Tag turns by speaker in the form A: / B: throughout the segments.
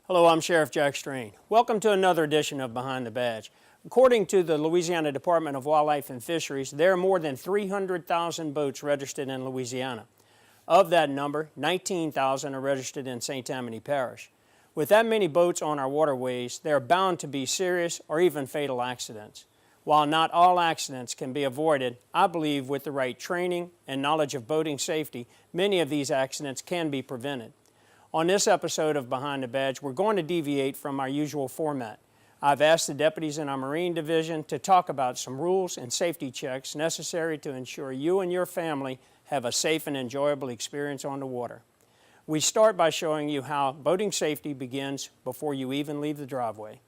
A: Hello, I'm Sheriff Jack Strain. Welcome to another edition of Behind the Badge. According to the Louisiana Department of Wildlife and Fisheries, there are more than 300,000 boats registered in Louisiana. Of that number, 19,000 are registered in St. Tammany Parish. With that many boats on our waterways, there are bound to be serious or even fatal accidents. While not all accidents can be avoided, I believe with the right training and knowledge of boating safety, many of these accidents can be prevented. On this episode of Behind the Badge, we're going to deviate from our usual format. I've asked the deputies in our Marine Division to talk about some rules and safety checks necessary to ensure you and your family have a safe and enjoyable experience on the water. We start by showing you how boating safety begins before you even leave the driveway.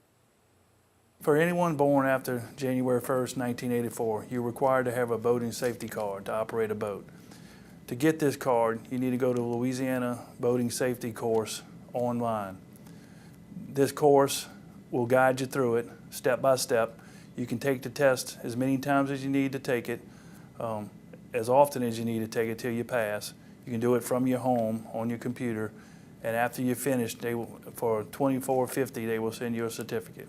B: For anyone born after January 1st, 1984, you're required to have a boating safety card to operate a boat. To get this card, you need to go to the Louisiana Boating Safety course online. This course will guide you through it step by step. You can take the test as many times as you need to take it, as often as you need to take it till you pass. You can do it from your home on your computer, and after you're finished, for $24.50, they will send you a certificate.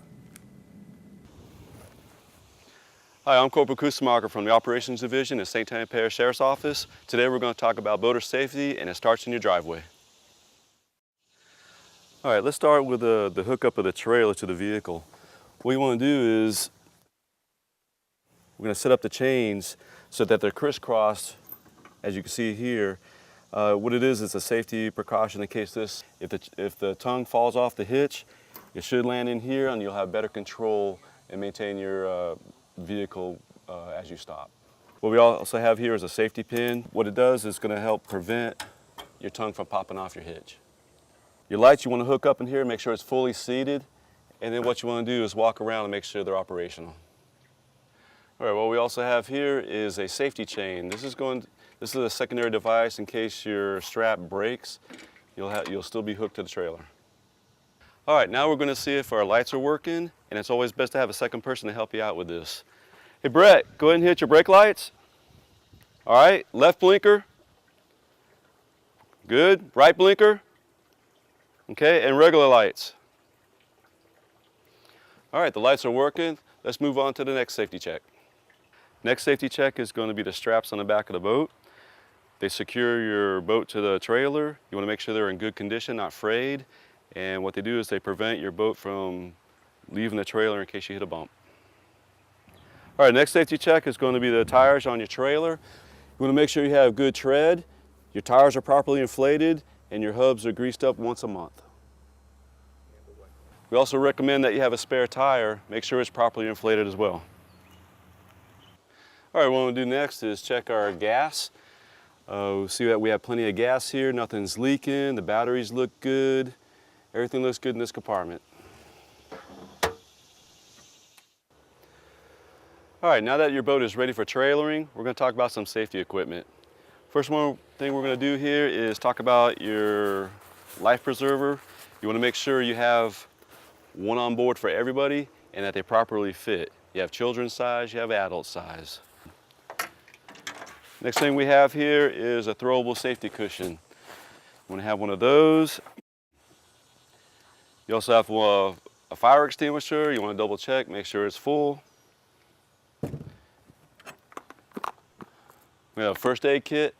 C: Hi, I'm Corporal Kusemacher from the Operations Division at St. Tammany Parish Sheriff's Office. Today we're going to talk about boater safety, and it starts in your driveway. All right, let's start with the hookup of the trailer to the vehicle. What you want to do is we're going to set up the chains so that they're crisscrossed, as you can see here. What it is a safety precaution in case if the tongue falls off the hitch, it should land in here and you'll have better control and maintain your vehicle as you stop. What we also have here is a safety pin. What it does is going to help prevent your tongue from popping off your hitch. Your lights you want to hook up in here, make sure it's fully seated, and then what you want to do is walk around and make sure they're operational. All right, what we also have here is a safety chain. This is a secondary device in case your strap breaks. You'll still be hooked to the trailer. All right, now we're going to see if our lights are working, and it's always best to have a second person to help you out with this. Hey Brett, go ahead and hit your brake lights. All right, left blinker. Good, right blinker. Okay, and regular lights. All right, the lights are working. Let's move on to the next safety check. Next safety check is going to be the straps on the back of the boat. They secure your boat to the trailer. You want to make sure they're in good condition, not frayed. And what they do is they prevent your boat from leaving the trailer in case you hit a bump. All right, next safety check is going to be the tires on your trailer. You want to make sure you have good tread, your tires are properly inflated, and your hubs are greased up once a month. We also recommend that you have a spare tire. Make sure it's properly inflated as well. All right, what we'll do next is check our gas. We'll see that we have plenty of gas here, nothing's leaking, the batteries look good. Everything looks good in this compartment. All right, now that your boat is ready for trailering, we're going to talk about some safety equipment. First thing we're going to do here is talk about your life preserver. You want to make sure you have one on board for everybody and that they properly fit. You have children's size, you have adult size. Next thing we have here is a throwable safety cushion. You want to have one of those. You also have a fire extinguisher. You want to double check, make sure it's full. We have a first aid kit.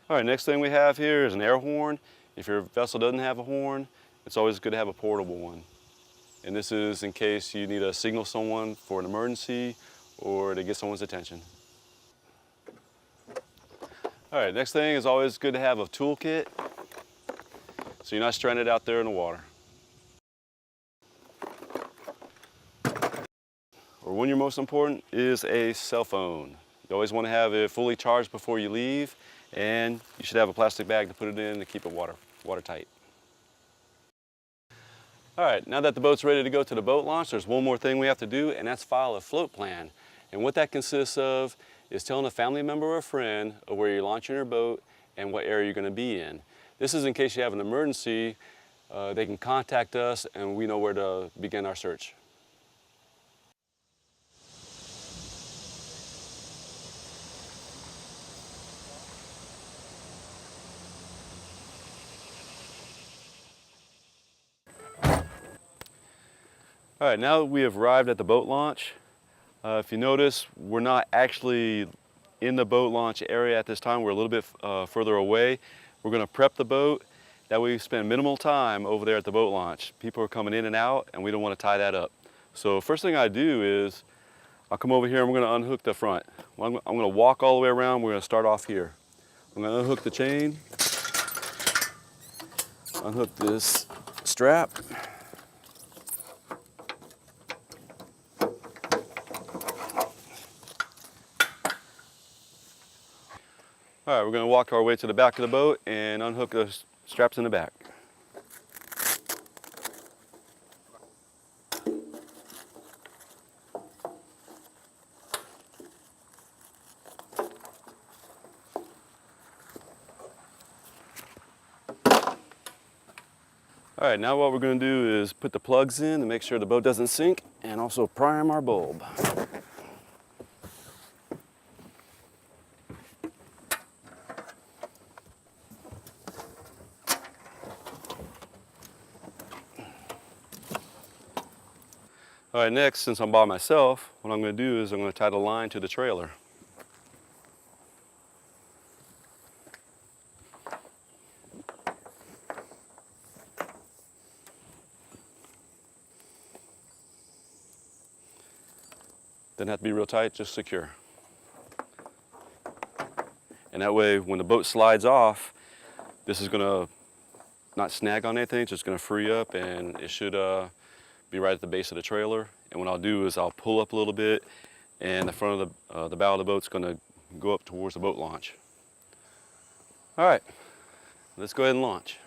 C: All right, next thing we have here is an air horn. If your vessel doesn't have a horn, it's always good to have a portable one. And this is in case you need to signal someone for an emergency or to get someone's attention. All right, next thing is always good to have a toolkit so you're not stranded out there in the water. Or when you're most important is a cell phone. You always want to have it fully charged before you leave, and you should have a plastic bag to put it in to keep it watertight. All right, now that the boat's ready to go to the boat launch, there's one more thing we have to do, and that's file a float plan. And what that consists of is telling a family member or a friend of where you're launching your boat and what area you're going to be in. This is in case you have an emergency, they can contact us and we know where to begin our search. All right, now that we have arrived at the boat launch, if you notice, we're not actually in the boat launch area at this time. We're a little bit further away. We're going to prep the boat. That way we spend minimal time over there at the boat launch. People are coming in and out, and we don't want to tie that up. So first thing I do is I'll come over here and we're going to unhook the front. I'm going to walk all the way around. We're going to start off here. I'm going to unhook the chain, unhook this strap. All right, we're going to walk our way to the back of the boat and unhook the straps in the back. All right, now what we're going to do is put the plugs in to make sure the boat doesn't sink and also prime our bulb. All right, next, since I'm by myself, what I'm going to do is I'm going to tie the line to the trailer. Doesn't have to be real tight, just secure. And that way, when the boat slides off, this is going to not snag on anything, it's just going to free up, and it should be right at the base of the trailer. And what I'll do is I'll pull up a little bit, and the front of the bow of the boat's going to go up towards the boat launch. All right, let's go ahead and launch.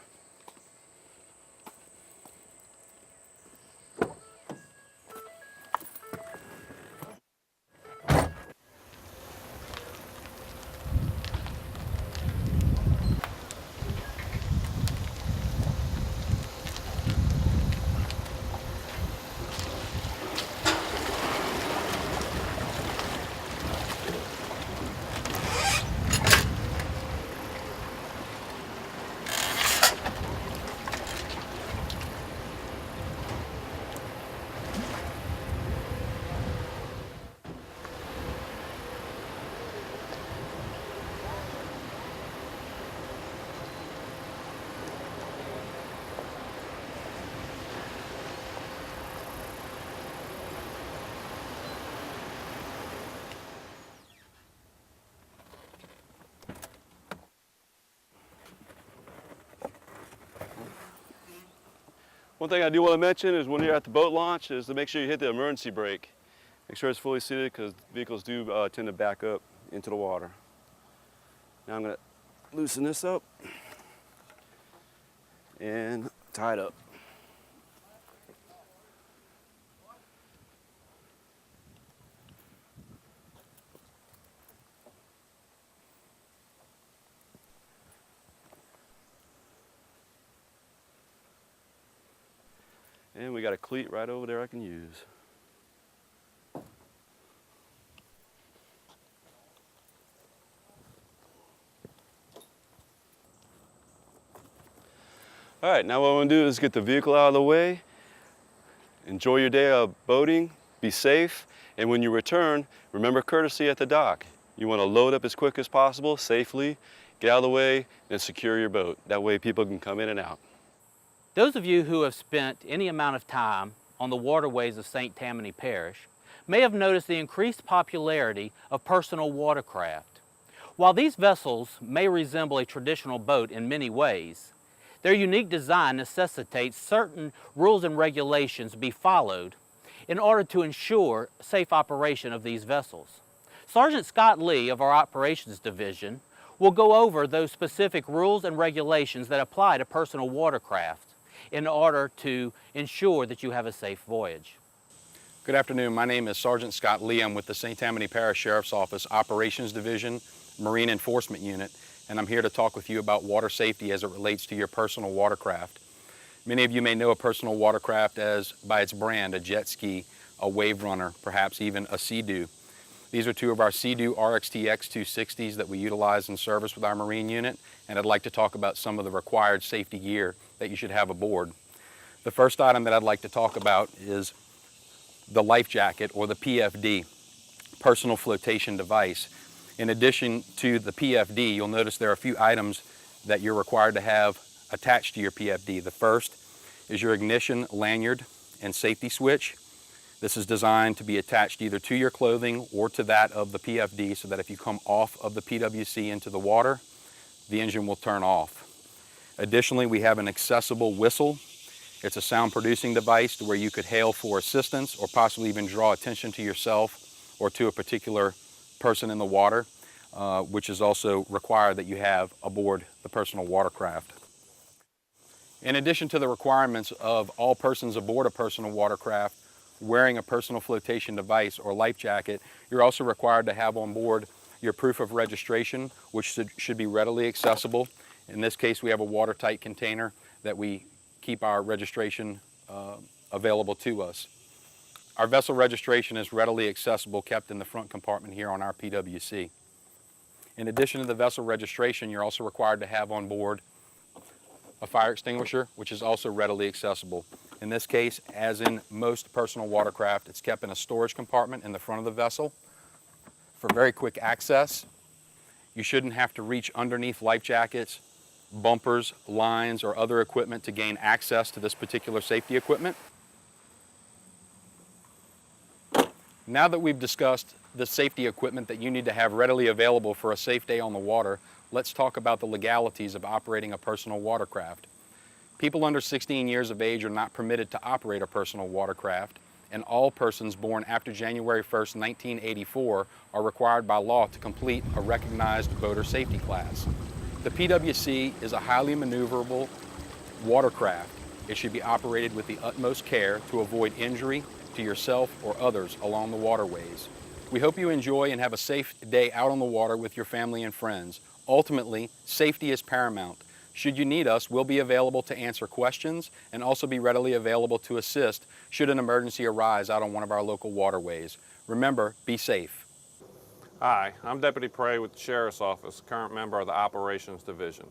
C: One thing I do want to mention is when you're at the boat launch is to make sure you hit the emergency brake. Make sure it's fully seated because vehicles do tend to back up into the water. Now I'm going to loosen this up and tie it up. And we got a cleat right over there I can use. All right, now what I'm going to do is get the vehicle out of the way. Enjoy your day of boating, be safe, and when you return, remember courtesy at the dock. You want to load up as quick as possible, safely, get out of the way, and secure your boat. That way people can come in and out.
D: Those of you who have spent any amount of time on the waterways of St. Tammany Parish may have noticed the increased popularity of personal watercraft. While these vessels may resemble a traditional boat in many ways, their unique design necessitates certain rules and regulations be followed in order to ensure safe operation of these vessels. Sergeant Scott Lee of our Operations Division will go over those specific rules and regulations that apply to personal watercraft in order to ensure that you have a safe voyage.
E: Good afternoon. My name is Sergeant Scott Lee. I'm with the St. Tammany Parish Sheriff's Office Operations Division, Marine Enforcement Unit, and I'm here to talk with you about water safety as it relates to your personal watercraft. Many of you may know a personal watercraft as, by its brand, a jet ski, a wave runner, perhaps even a Sea-Doo. These are two of our Sea-Doo RXT X260s that we utilize in service with our Marine unit, and I'd like to talk about some of the required safety gear that you should have aboard. The first item that I'd like to talk about is the life jacket, or the PFD, personal flotation device. In addition to the PFD, you'll notice there are a few items that you're required to have attached to your PFD. The first is your ignition lanyard and safety switch. This is designed to be attached either to your clothing or to that of the PFD, so that if you come off of the PWC into the water, the engine will turn off. Additionally, we have an accessible whistle. It's a sound producing device to where you could hail for assistance or possibly even draw attention to yourself or to a particular person in the water, which is also required that you have aboard the personal watercraft. In addition to the requirements of all persons aboard a personal watercraft wearing a personal flotation device or life jacket, you're also required to have on board your proof of registration, which should be readily accessible. In this case, we have a watertight container that we keep our registration available to us. Our vessel registration is readily accessible, kept in the front compartment here on our PWC. In addition to the vessel registration, you're also required to have on board a fire extinguisher, which is also readily accessible. In this case, as in most personal watercraft, it's kept in a storage compartment in the front of the vessel for very quick access. You shouldn't have to reach underneath life jackets, bumpers, lines, or other equipment to gain access to this particular safety equipment. Now that we've discussed the safety equipment that you need to have readily available for a safe day on the water, let's talk about the legalities of operating a personal watercraft. People under 16 years of age are not permitted to operate a personal watercraft, and all persons born after January 1st, 1984 are required by law to complete a recognized boater safety class. The PWC is a highly maneuverable watercraft. It should be operated with the utmost care to avoid injury to yourself or others along the waterways. We hope you enjoy and have a safe day out on the water with your family and friends. Ultimately, safety is paramount. Should you need us, we'll be available to answer questions and also be readily available to assist should an emergency arise out on one of our local waterways. Remember, be safe.
F: Hi, I'm Deputy Prey with the Sheriff's Office, current member of the Operations Division.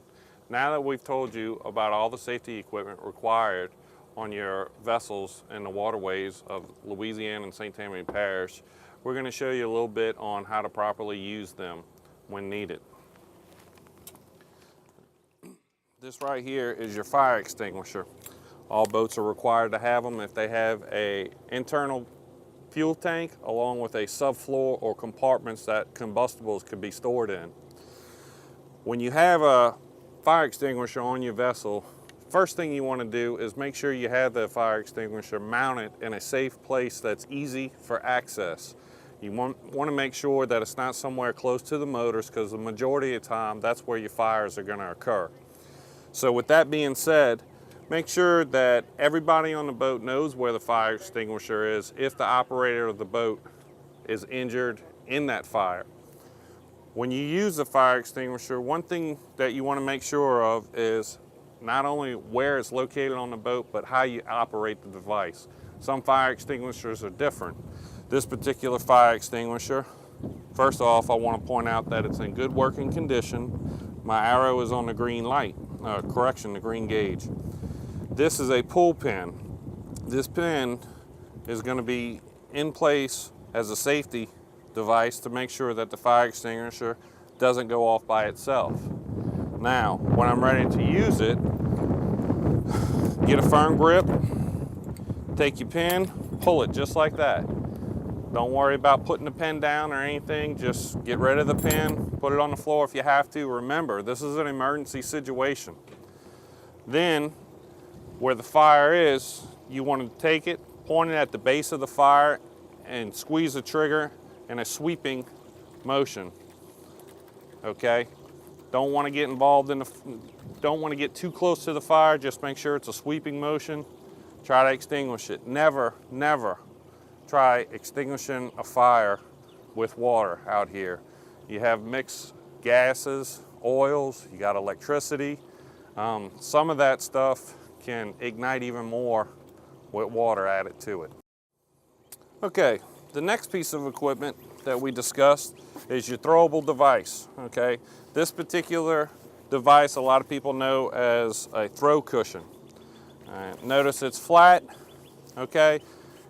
F: Now that we've told you about all the safety equipment required on your vessels in the waterways of Louisiana and St. Tammany Parish, we're going to show you a little bit on how to properly use them when needed. This right here is your fire extinguisher. All boats are required to have them if they have an internal fuel tank along with a subfloor or compartments that combustibles could be stored in. When you have a fire extinguisher on your vessel, first thing you want to do is make sure you have the fire extinguisher mounted in a safe place that's easy for access. You want to make sure that it's not somewhere close to the motors, because the majority of the time that's where your fires are going to occur. So with that being said, make sure that everybody on the boat knows where the fire extinguisher is if the operator of the boat is injured in that fire. When you use the fire extinguisher, one thing that you want to make sure of is not only where it's located on the boat, but how you operate the device. Some fire extinguishers are different. This particular fire extinguisher, first off, I want to point out that it's in good working condition. My arrow is on the green light, the green gauge. This is a pull pin. This pin is going to be in place as a safety device to make sure that the fire extinguisher doesn't go off by itself. Now, when I'm ready to use it, get a firm grip, take your pin, pull it just like that. Don't worry about putting the pin down or anything, just get rid of the pin, put it on the floor if you have to. Remember, this is an emergency situation. Then, where the fire is, you want to take it, point it at the base of the fire, and squeeze the trigger in a sweeping motion. Okay? Don't want to get involved in don't want to get too close to the fire, just make sure it's a sweeping motion. Try to extinguish it. Never, never try extinguishing a fire with water out here. You have mixed gases, oils, you got electricity. Some of that stuff can ignite even more with water added to it. Okay, the next piece of equipment that we discussed is your throwable device, okay? This particular device a lot of people know as a throw cushion. Notice it's flat, okay?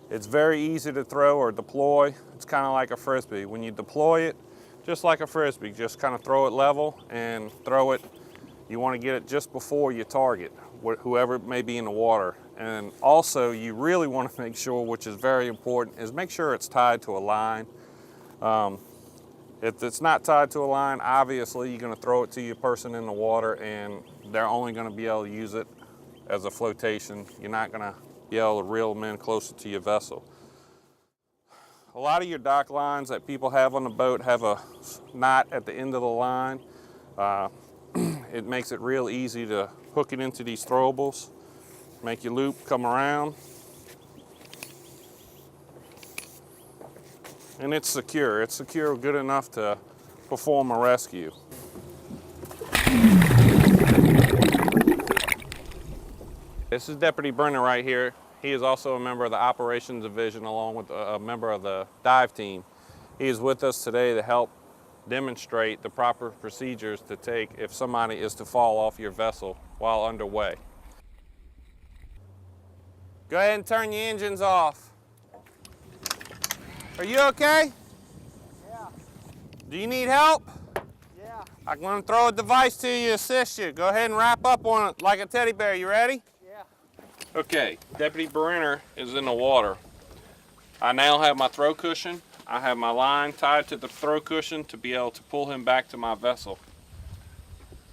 F: It's very easy to throw or deploy. It's kind of like a Frisbee. When you deploy it, just like a Frisbee, just kind of throw it level and throw it. You want to get it just before you target, whoever may be in the water. And also, you really want to make sure, which is very important, is make sure it's tied to a line. If it's not tied to a line, obviously you're going to throw it to your person in the water and they're only going to be able to use it as a flotation. You're not going to be able to reel them in closer to your vessel. A lot of your dock lines that people have on the boat have a knot at the end of the line. It makes it real easy to hook it into these throwables. Make your loop come around. And it's secure. It's secure good enough to perform a rescue. This is Deputy Brenner right here. He is also a member of the Operations Division along with a member of the dive team. He is with us today to help demonstrate the proper procedures to take if somebody is to fall off your vessel while underway. Go ahead and turn your engines off. Are you okay?
G: Yeah.
F: Do you need help?
G: Yeah.
F: I'm going to throw a device to you to assist you. Go ahead and wrap up on it like a teddy bear. You ready?
G: Yeah.
F: Okay, Deputy Brenner is in the water. I now have my throw cushion. I have my line tied to the throw cushion to be able to pull him back to my vessel.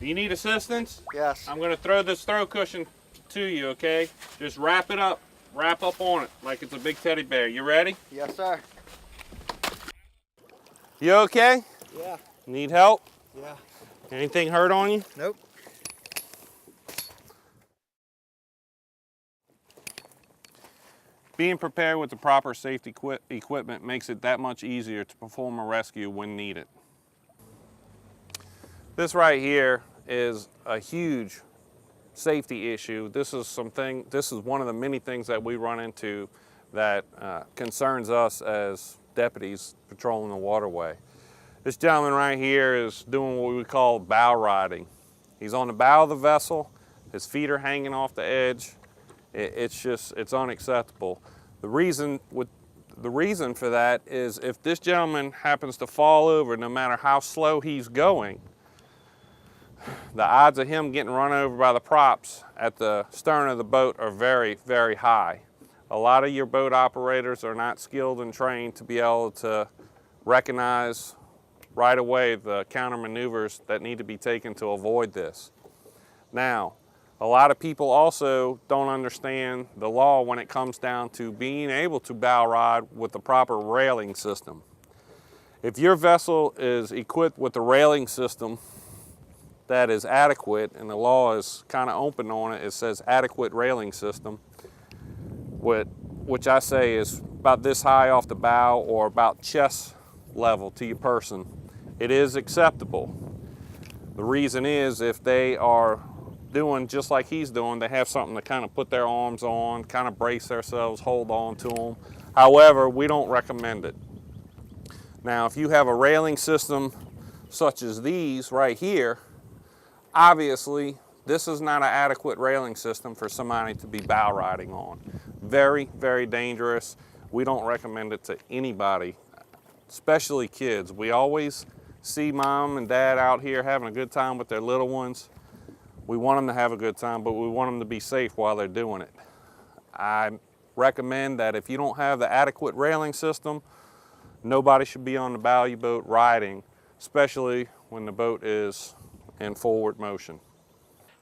F: Do you need assistance?
G: Yes.
F: I'm going to throw this throw cushion to you, okay? Just wrap it up. Wrap up on it like it's a big teddy bear. You ready?
G: Yes, sir.
F: You okay?
G: Yeah.
F: Need help?
G: Yeah.
F: Anything hurt on you?
G: Nope.
F: Being prepared with the proper safety equipment makes it that much easier to perform a rescue when needed. This right here is a huge safety issue. This is one of the many things that we run into that concerns us as deputies patrolling the waterway. This gentleman right here is doing what we call bow riding. He's on the bow of the vessel, his feet are hanging off the edge. It's unacceptable. The reason for that is if this gentleman happens to fall over, no matter how slow he's going, the odds of him getting run over by the props at the stern of the boat are very, very high. A lot of your boat operators are not skilled and trained to be able to recognize right away the counter maneuvers that need to be taken to avoid this. Now, a lot of people also don't understand the law when it comes down to being able to bow ride with the proper railing system. If your vessel is equipped with a railing system that is adequate, and the law is kind of open on it, it says adequate railing system, which I say is about this high off the bow or about chest level to your person, it is acceptable. The reason is if they are doing just like he's doing, they have something to kind of put their arms on, kind of brace themselves, hold on to them. However, we don't recommend it. Now, if you have a railing system such as these right here, obviously, this is not an adequate railing system for somebody to be bow riding on. Very, very dangerous. We don't recommend it to anybody, especially kids. We always see mom and dad out here having a good time with their little ones. We want them to have a good time, but we want them to be safe while they're doing it. I recommend that if you don't have the adequate railing system, nobody should be on the bow of your boat riding, especially when the boat is in forward motion.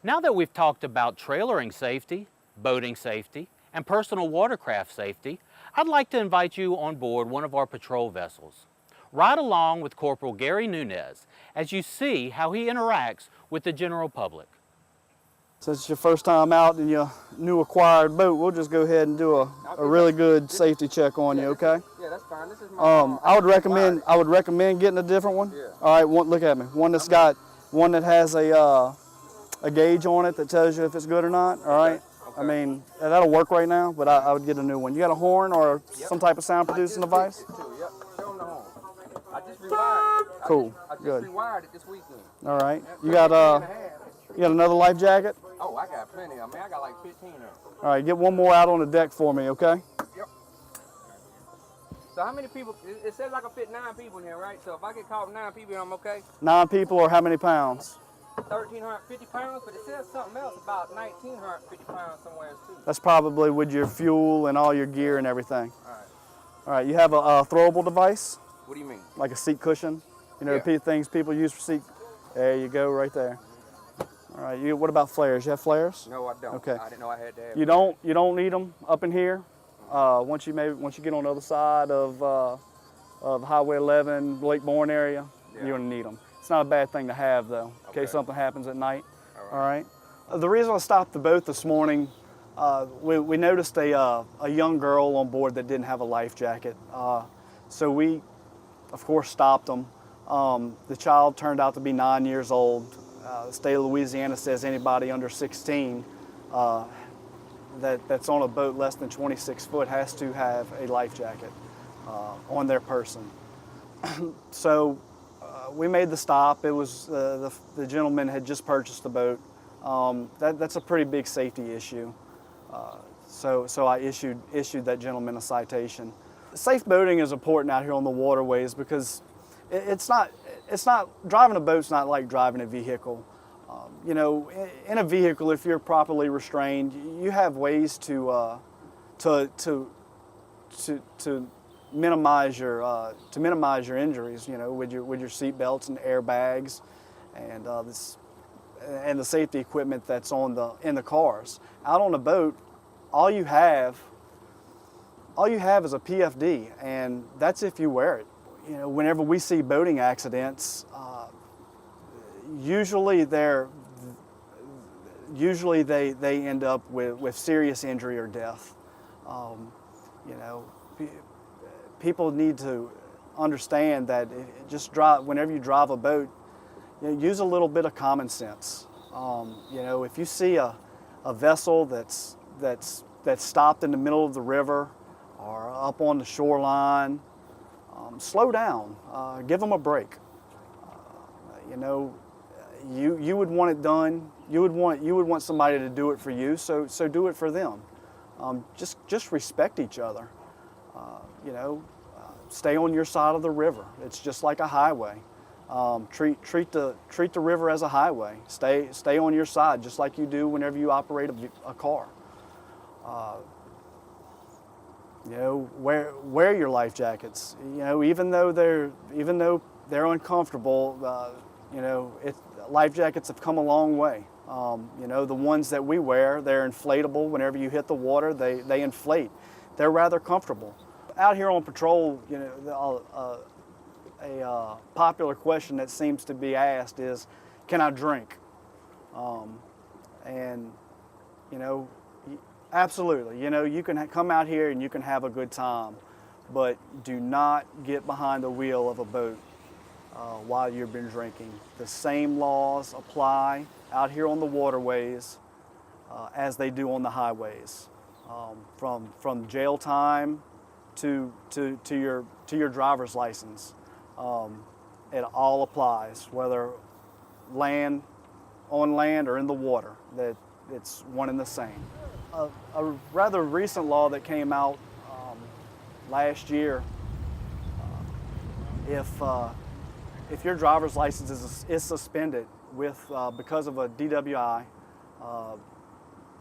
D: Now that we've talked about trailering safety, boating safety, and personal watercraft safety, I'd like to invite you on board one of our patrol vessels. Ride along with Corporal Gary Nunez as you see how he interacts with the general public.
G: Since it's your first time out in your new acquired boat, we'll just go ahead and do a really good safety check on you, okay?
H: Yeah, that's fine. This is my
G: I would recommend getting a different one.
H: Yeah.
G: All right, look at me. One that has a gauge on it that tells you if it's good or not. All right.
H: Okay.
G: I mean, that'll work right now, but I would get a new one. You got a horn or some type of sound producing device?
H: Yep. Show them the horn. I just rewired it.
G: Cool.
H: I just
G: Good.
H: rewired it this weekend.
G: All right. You got another life jacket?
H: Oh, I got plenty. I got like 15 of them.
G: All right, get one more out on the deck for me, okay?
H: Yep. So how many people? It says I can fit 9 people in here, right? So if I get caught with 9 people, I'm okay.
G: 9 people or how many pounds?
H: 1,350 pounds, but it says something else about 1,950 pounds somewhere too.
G: That's probably with your fuel and all your gear and everything.
H: All right.
G: All right, you have a throwable device,
H: What do you mean?
G: like a seat cushion? You know,
H: Yeah.
G: things people use for seat. There you go, right there. All right, what about flares? You have flares?
H: No, I don't.
G: Okay.
H: I didn't know I had to have.
G: You don't need them up in here. Once you get on the other side of Highway 11, Lake Bourne area,
H: Yeah.
G: you're gonna need them. It's not a bad thing to have though, in
H: Okay.
G: case something happens at night.
H: All
G: right. The reason I stopped the boat this morning, we noticed a young girl on board that didn't have a life jacket. So we, of course, stopped them. The child turned out to be 9 years old. The state of Louisiana says anybody under 16 that's on a boat less than 26 foot has to have a life jacket on their person. So we made the stop. It was the gentleman had just purchased the boat. That's a pretty big safety issue. So I issued that gentleman a citation. Safe boating is important out here on the waterways because it's not driving a boat's not like driving a vehicle. You know, in a vehicle, if you're properly restrained, you have ways to minimize your injuries. You know, with your seat belts and airbags, and and the safety equipment that's in the cars. Out on a boat, all you have is a PFD, and that's if you wear it. You know, whenever we see boating accidents, usually they end up with serious injury or death. You know, people need to understand that whenever you drive a boat, you know, use a little bit of common sense. You know, if you see a vessel that's stopped in the middle of the river or up on the shoreline, slow down, give them a break. You know, you would want it done. You would want somebody to do it for you. So do it for them. Just respect each other. You know, stay on your side of the river. It's just like a highway. Treat the river as a highway. Stay on your side, just like you do whenever you operate a car. You know, wear your life jackets. You know, even though they're uncomfortable, you know, life jackets have come a long way. You know, the ones that we wear, they're inflatable. Whenever you hit the water, they inflate. They're rather comfortable. Out here on patrol, you know, a popular question that seems to be asked is, can I drink? And, you know, absolutely. You know, you can come out here and you can have a good time, but do not get behind the wheel of a boat while you've been drinking. The same laws apply out here on the waterways as they do on the highways. From jail time to your driver's license. It all applies, whether on land or in the water, that it's one and the same. A rather recent law that came out last year, if your driver's license is suspended because of a DWI,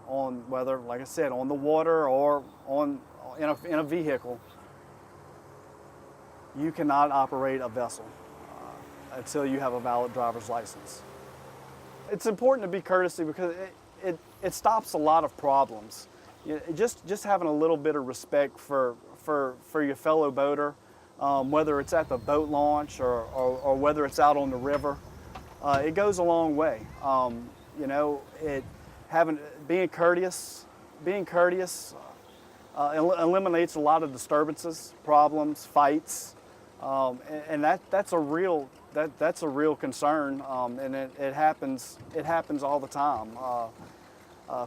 G: on whether, like I said, on the water or in a vehicle, you cannot operate a vessel until you have a valid driver's license. It's important to be courteous because it stops a lot of problems. Just having a little bit of respect for your fellow boater, whether it's at the boat launch or whether it's out on the river, it goes a long way. You know, being courteous eliminates a lot of disturbances, problems, fights, and that's a real concern, and it happens all the time.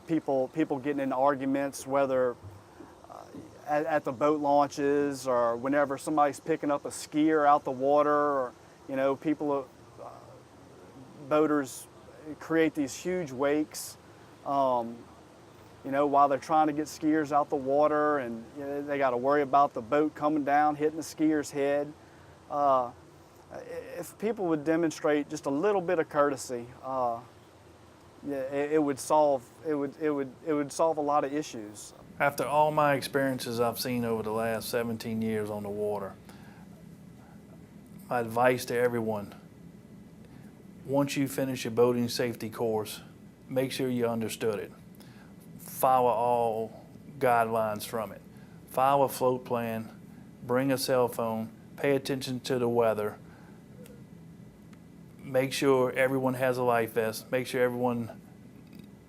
G: People getting into arguments, whether at the boat launches or whenever somebody's picking up a skier out the water, or you know, boaters create these huge wakes. you know, while they're trying to get skiers out the water, and you know, they got to worry about the boat coming down, hitting the skier's head. If people would demonstrate just a little bit of courtesy, it would solve a lot of issues.
B: After all my experiences I've seen over the last 17 years on the water, my advice to everyone, once you finish your boating safety course, make sure you understood it. Follow all guidelines from it. Follow a float plan, bring a cell phone, pay attention to the weather, make sure everyone has a life vest, make sure everyone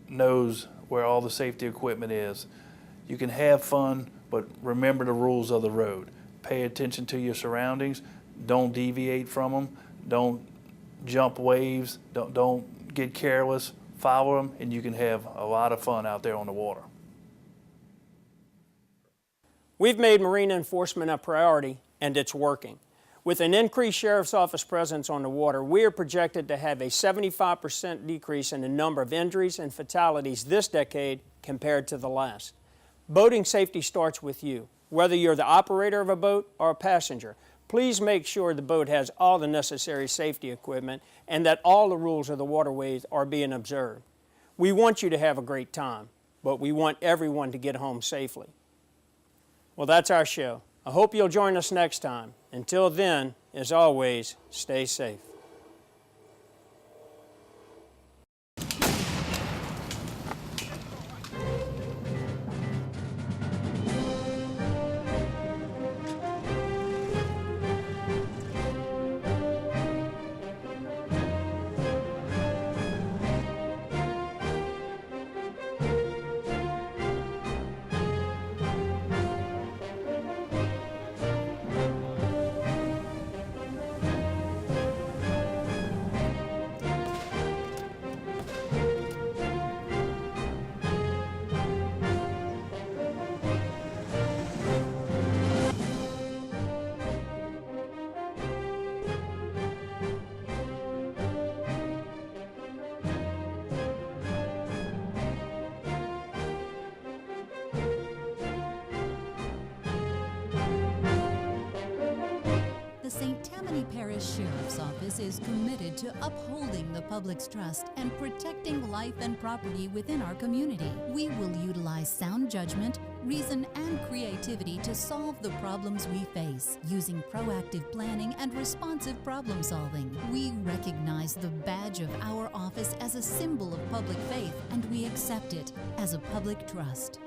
B: knows where all the safety equipment is. You can have fun, but remember the rules of the road. Pay attention to your surroundings, don't deviate from them, don't jump waves, don't get careless, follow them, and you can have a lot of fun out there on the water.
A: We've made marine enforcement a priority, and it's working. With an increased Sheriff's Office presence on the water, we are projected to have a 75% decrease in the number of injuries and fatalities this decade compared to the last. Boating safety starts with you. Whether you're the operator of a boat or a passenger, please make sure the boat has all the necessary safety equipment and that all the rules of the waterways are being observed. We want you to have a great time, but we want everyone to get home safely. Well, that's our show. I hope you'll join us next time. Until then, as always, stay safe.
I: The St. Tammany Parish Sheriff's Office is committed to upholding the public's trust and protecting life and property within our community. We will utilize sound judgment, reason, and creativity to solve the problems we face, using proactive planning and responsive problem solving. We recognize the badge of our office as a symbol of public faith, and we accept it as a public trust.